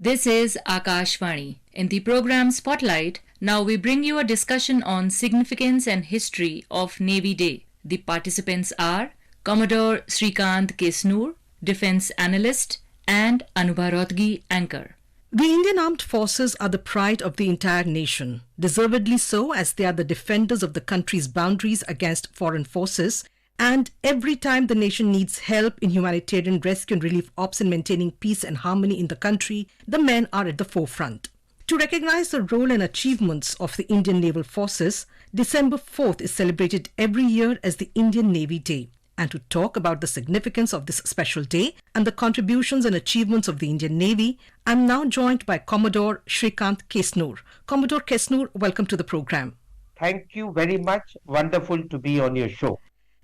This is Akashvani. In the program Spotlight, now we bring you a discussion on significance and history of Navy Day. The participants are Commodore Srikant Kesnur, Defense Analyst, and Anubha Rohatgi, Anchor. The Indian Armed Forces are the pride of the entire nation, deservedly so, as they are the defenders of the country's boundaries against foreign forces. And every time the nation needs help in humanitarian rescue and relief ops and maintaining peace and harmony in the country, the men are at the forefront. To recognize the role and achievements of the Indian Naval Forces, December 4th is celebrated every year as the Indian Navy Day. And to talk about the significance of this special day and the contributions and achievements of the Indian Navy, I am now joined by Commodore Srikant Kesnur. Commodore Kesnur, welcome to the program. Thank you very much. Wonderful to be on your show.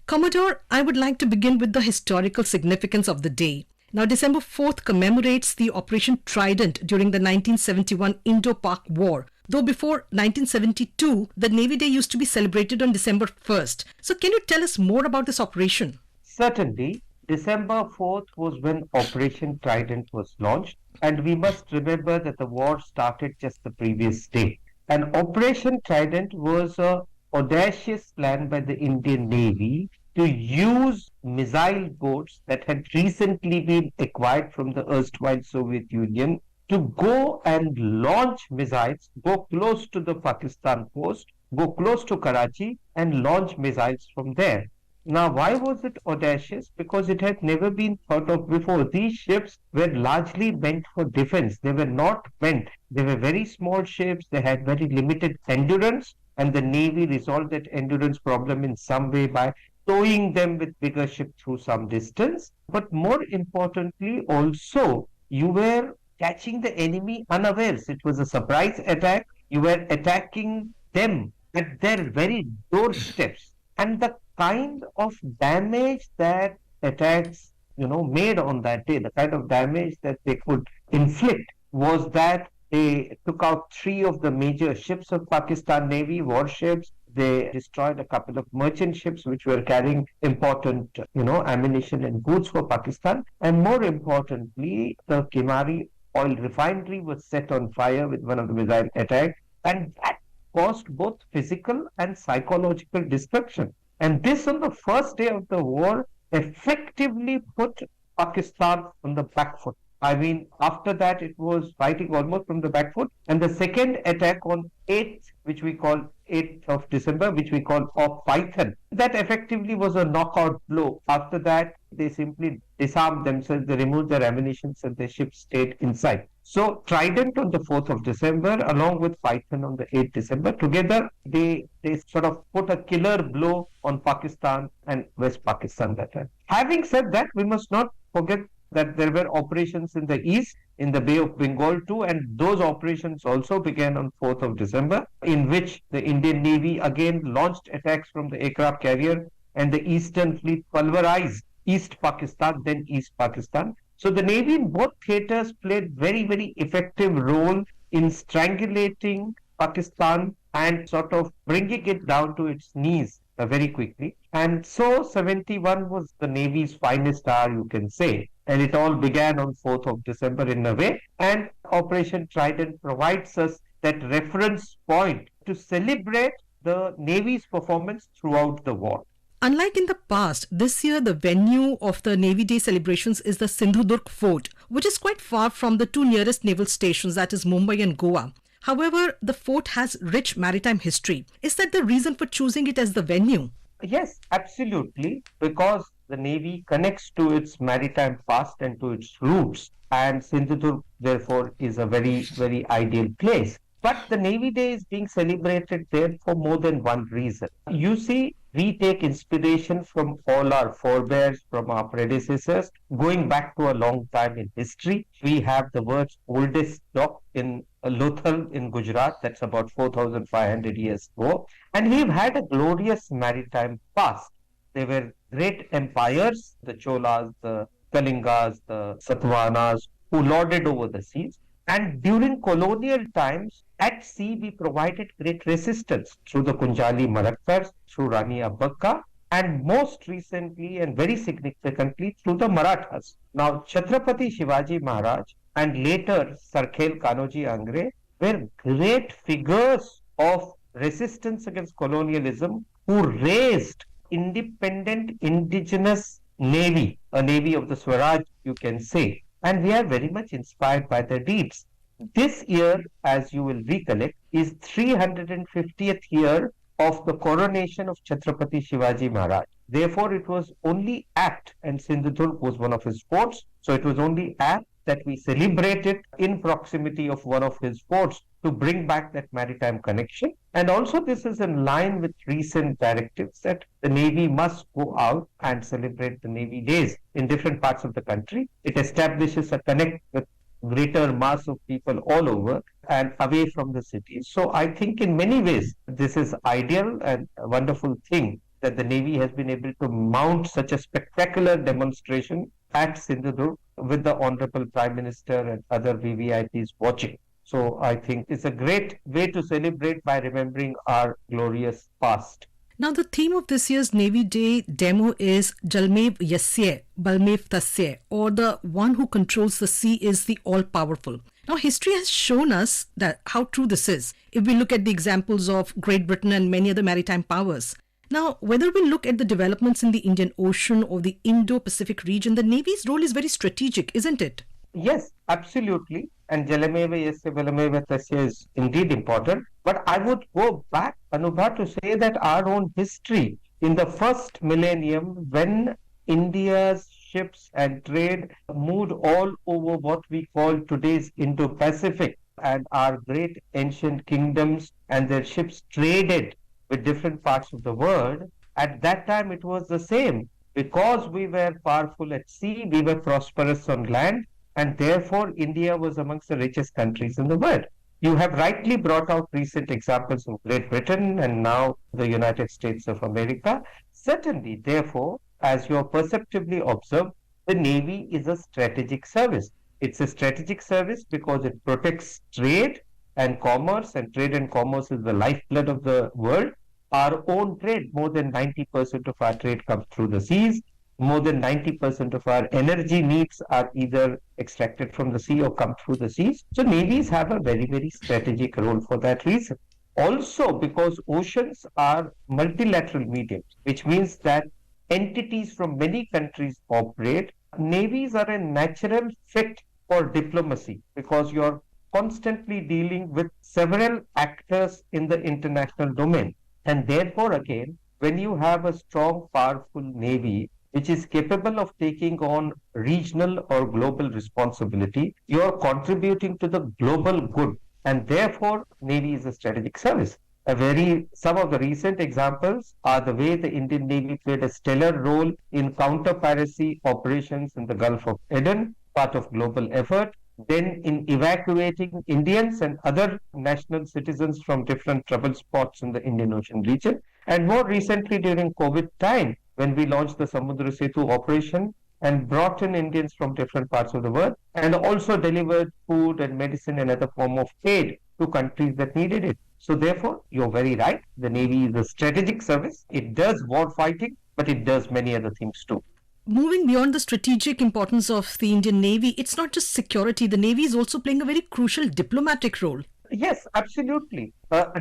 Commodore, I would like to begin with the historical significance of the day. Now, December 4th commemorates the Operation Trident during the 1971 Indo-Pak War, though before 1972, the Navy Day used to be celebrated on December 1st. So can you tell us more about this operation? Certainly, December 4th was when Operation Trident was launched, and we must remember that the war started just the previous day. And Operation Trident was a audacious plan by the Indian Navy to use missile boats that had recently been acquired from the erstwhile Soviet Union to go and launch missiles, go close to the Pakistan coast, go close to Karachi and launch missiles from there. Now, why was it audacious? Because it had never been thought of before. These ships were largely meant for defense. They were not meant. They were very small ships. They had very limited endurance. And the Navy resolved that endurance problem in some way by towing them with bigger ships through some distance. But more importantly, also, you were catching the enemy unawares. It was a surprise attack. You were attacking them at their very doorsteps. And the kind of damage that attacks, made on that day, the kind of damage that they could inflict was that they took out 3 of the major ships of Pakistan Navy, warships. They destroyed a couple of merchant ships which were carrying important, ammunition and goods for Pakistan. And more importantly, the Kimari oil refinery was set on fire with one of the missile attacks. And that caused both physical and psychological destruction. And this on the first day of the war effectively put Pakistan on the back foot. I mean, after that, it was fighting almost from the back foot. And the second attack on 8th, which we call 8th of December, which we call Op Python, that effectively was a knockout blow. After that, they simply disarmed themselves, they removed their ammunition and their ships stayed inside. So Trident on the 4th of December, along with Python on the 8th December, together they sort of put a killer blow on Pakistan and West Pakistan that time. Having said that, we must not forget that there were operations in the east, in the Bay of Bengal too, and those operations also began on 4th of December, in which the Indian Navy again launched attacks from the aircraft carrier, and the Eastern Fleet pulverized East Pakistan, then East Pakistan. So the Navy in both theaters played very, very effective role in strangulating Pakistan and sort of bringing it down to its knees very quickly. And so 71 was the Navy's finest hour, you can say. And it all began on 4th of December in a way. And Operation Trident provides us that reference point to celebrate the Navy's performance throughout the war. Unlike in the past, this year the venue of the Navy Day celebrations is the Sindhudurg Fort, which is quite far from the 2 nearest naval stations, that is Mumbai and Goa. However, the fort has rich maritime history. Is that the reason for choosing it as the venue? Yes, absolutely, because the Navy connects to its maritime past and to its roots, and Sindhudurg, therefore, is a very, very ideal place. But the Navy Day is being celebrated there for more than one reason. You see, we take inspiration from all our forebears, from our predecessors, going back to a long time in history. We have the world's oldest dock in Lothal in Gujarat, that's about 4,500 years ago. And we've had a glorious maritime past. There were great empires, the Cholas, the Kalingas, the Satavahanas, who lorded over the seas. And during colonial times, at sea, we provided great resistance through the Kunjali Marathas, through Rani Abbakka, and most recently and very significantly through the Marathas. Now, Chhatrapati Shivaji Maharaj and later Sarkhel Kanoji Angre were great figures of resistance against colonialism who raised independent indigenous navy, a navy of the Swaraj, you can say. And we are very much inspired by their deeds. This year, as you will recollect, is 350th year of the coronation of Chhatrapati Shivaji Maharaj. Therefore, it was only apt, and Sindhudurg was one of his forts, so it was only apt that we celebrate it in proximity of one of his forts to bring back that maritime connection. And also, this is in line with recent directives that the Navy must go out and celebrate the Navy days in different parts of the country. It establishes a connect with greater mass of people all over and away from the cities. So I think in many ways, this is ideal and a wonderful thing that the Navy has been able to mount such a spectacular demonstration at Sindhudurg with the Honorable Prime Minister and other VVIPs watching. So I think it's a great way to celebrate by remembering our glorious past. Now, the theme of this year's Navy Day demo is Jalmev Yasya, Balmev Tasya, or the one who controls the sea is the all-powerful. Now, history has shown us that how true this is. If we look at the examples of Great Britain and many other maritime powers. Now, whether we look at the developments in the Indian Ocean or the Indo-Pacific region, the Navy's role is very strategic, isn't it? Yes, absolutely. And Jalameva Yasya Balameva Tasya is indeed important. But I would go back, Anubha, to say that our own history in the first millennium, when India's ships and trade moved all over what we call today's Indo-Pacific, and our great ancient kingdoms and their ships traded with different parts of the world, at that time it was the same. Because we were powerful at sea, we were prosperous on land, and therefore India was amongst the richest countries in the world. You have rightly brought out recent examples of Great Britain and now the United States of America. Certainly, therefore, as you have perceptibly observed, the Navy is a strategic service. It's a strategic service because it protects trade and commerce, and trade and commerce is the lifeblood of the world. Our own trade, more than 90% of our trade comes through the seas. More than 90% of our energy needs are either extracted from the sea or come through the seas. So navies have a very, very strategic role for that reason. Also, because oceans are multilateral mediums, which means that entities from many countries operate, navies are a natural fit for diplomacy because you're constantly dealing with several actors in the international domain. And therefore, again, when you have a strong, powerful navy, which is capable of taking on regional or global responsibility, you are contributing to the global good. And therefore, Navy is a strategic service. Some of the recent examples are the way the Indian Navy played a stellar role in counter-piracy operations in the Gulf of Aden, part of global effort, then in evacuating Indians and other national citizens from different trouble spots in the Indian Ocean region, and more recently during COVID time, when we launched the Samudra Setu operation and brought in Indians from different parts of the world and also delivered food and medicine and other form of aid to countries that needed it. So therefore, you're very right. The Navy is a strategic service. It does war fighting, but it does many other things too. Moving beyond the strategic importance of the Indian Navy, it's not just security. The Navy is also playing a very crucial diplomatic role. Yes, absolutely.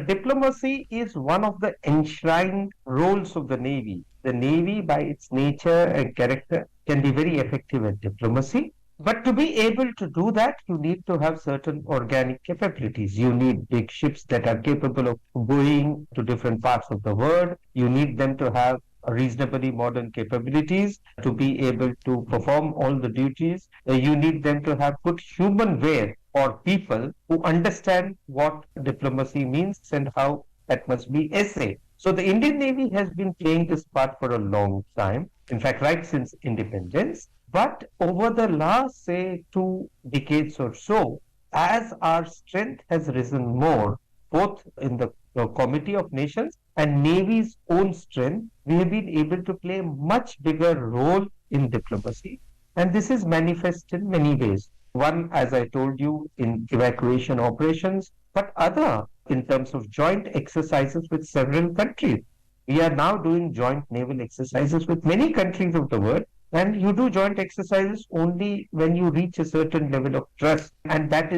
Diplomacy is one of the enshrined roles of the Navy. The Navy, by its nature and character, can be very effective at diplomacy. But to be able to do that, you need to have certain organic capabilities. You need big ships that are capable of going to different parts of the world. You need them to have reasonably modern capabilities to be able to perform all the duties. You need them to have good human wear or people who understand what diplomacy means and how that must be essayed. So the Indian Navy has been playing this part for a long time, in fact, right since independence. But over the last, say, 2 decades or so, as our strength has risen more, both in the Committee of Nations and Navy's own strength, we have been able to play a much bigger role in diplomacy. And this is manifest in many ways. One, as I told you, in evacuation operations, but other in terms of joint exercises with several countries. We are now doing joint naval exercises with many countries of the world, And you do joint exercises only when you reach a certain level of trust. And that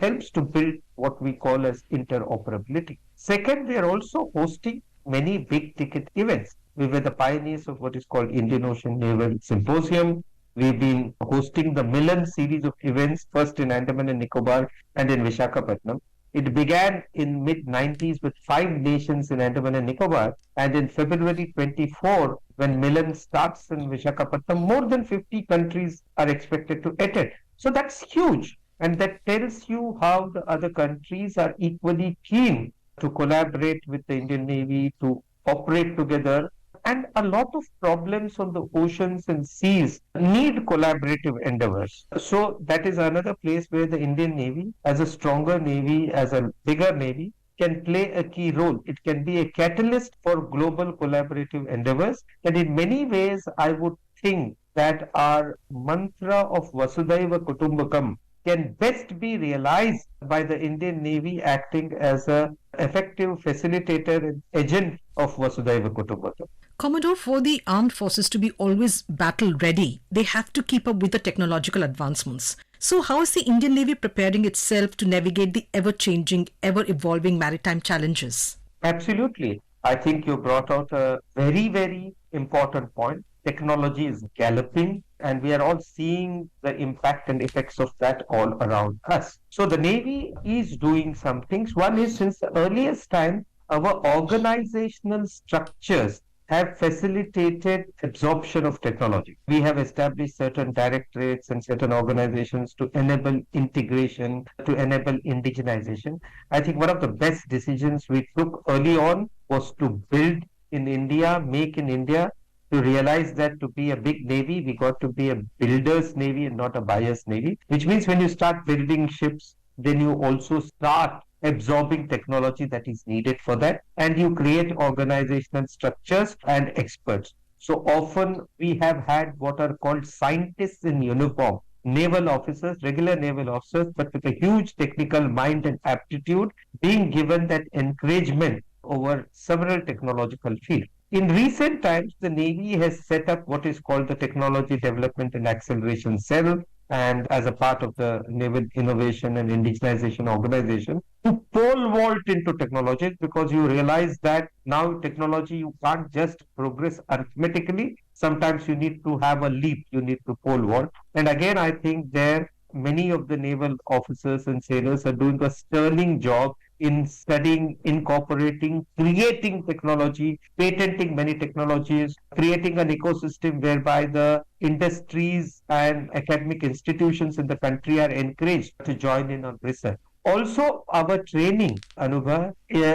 helps to build what we call as interoperability. Second, we are also hosting many big ticket events. We were the pioneers of what is called Indian Ocean Naval Symposium. We've been hosting the Milan series of events, first in Andaman and Nicobar and in Vishakhapatnam. It began in mid-90s with 5 nations in Andaman and Nicobar, and in February 24, when Milan starts in Vishakhapatnam, more than 50 countries are expected to attend. So that's huge, and that tells you how the other countries are equally keen to collaborate with the Indian Navy, to operate together. And a lot of problems on the oceans and seas need collaborative endeavors. So that is another place where the Indian Navy, as a stronger Navy, as a bigger Navy, can play a key role. It can be a catalyst for global collaborative endeavors. And in many ways, I would think that our mantra of Vasudhaiva Kutumbakam can best be realized by the Indian Navy acting as a effective facilitator and agent of Vasudhaiva Kutumbakam. Commodore, for the armed forces to be always battle ready, they have to keep up with the technological advancements. So, how is the Indian Navy preparing itself to navigate the ever changing, ever evolving maritime challenges? Absolutely. I think you brought out a very, very important point. Technology is galloping, and we are all seeing the impact and effects of that all around us. So, the Navy is doing some things. One is, since the earliest time, our organizational structures have facilitated absorption of technology. We have established certain directorates and certain organizations to enable integration, to enable indigenization. I think one of the best decisions we took early on was to build in India, make in India, to realize that to be a big navy, we got to be a builder's navy and not a buyer's navy, which means when you start building ships, then you also start absorbing technology that is needed for that, and you create organizational structures and experts. So often we have had what are called scientists in uniform, naval officers, regular naval officers, but with a huge technical mind and aptitude, being given that encouragement over several technological fields. In recent times, the Navy has set up what is called the Technology Development and Acceleration Cell, and as a part of the Naval Innovation and Indigenization Organization, to pole vault into technology, because you realize that now technology, you can't just progress arithmetically. Sometimes you need to have a leap, you need to pole vault. And again, I think there many of the naval officers and sailors are doing a sterling job in studying, incorporating, creating technology, patenting many technologies, creating an ecosystem whereby the industries and academic institutions in the country are encouraged to join in on research. Also, our training, Anubha,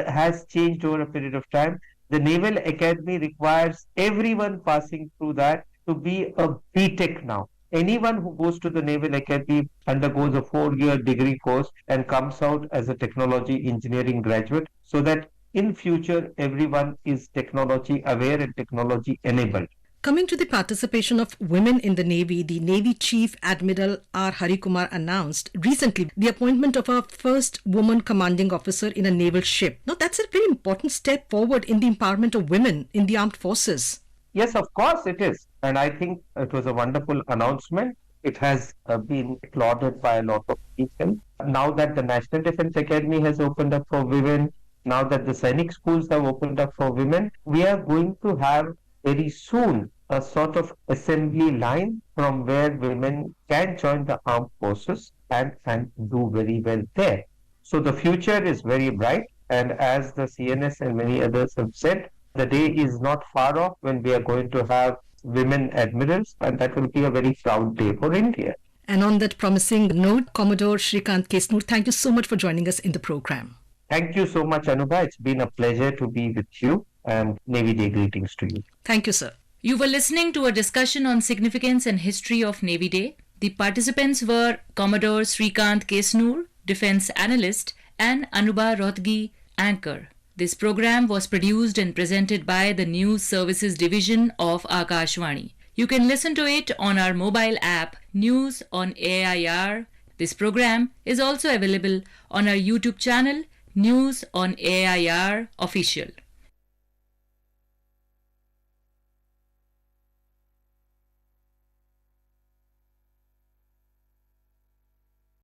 has changed over a period of time. The Naval Academy requires everyone passing through that to be a BTech now. Anyone who goes to the Naval Academy undergoes a 4-year degree course and comes out as a technology engineering graduate, so that in future everyone is technology aware and technology enabled. Coming to the participation of women in the Navy, the Navy Chief Admiral R. Harikumar announced recently the appointment of a first woman commanding officer in a naval ship. Now, that's a very important step forward in the empowerment of women in the armed forces. Yes, of course it is. And I think it was a wonderful announcement. It has been applauded by a lot of people. Now that the National Defense Academy has opened up for women, now that the Sainik schools have opened up for women, we are going to have very soon a sort of assembly line from where women can join the armed forces and do very well there. So the future is very bright. And as the CNS and many others have said, the day is not far off when we are going to have women admirals, and that will be a very proud day for India. And on that promising note, Commodore Srikant Kesnur, thank you so much for joining us in the program. Thank you so much, Anubha. It's been a pleasure to be with you, and Navy Day greetings to you. Thank you, sir. You were listening to a discussion on significance and history of Navy Day. The participants were Commodore Srikant Kesnur, Defense Analyst, and Anubha Rohatgi, Anchor. This program was produced and presented by the News Services Division of Akashvani. You can listen to it on our mobile app, News on AIR. This program is also available on our YouTube channel, News on AIR Official.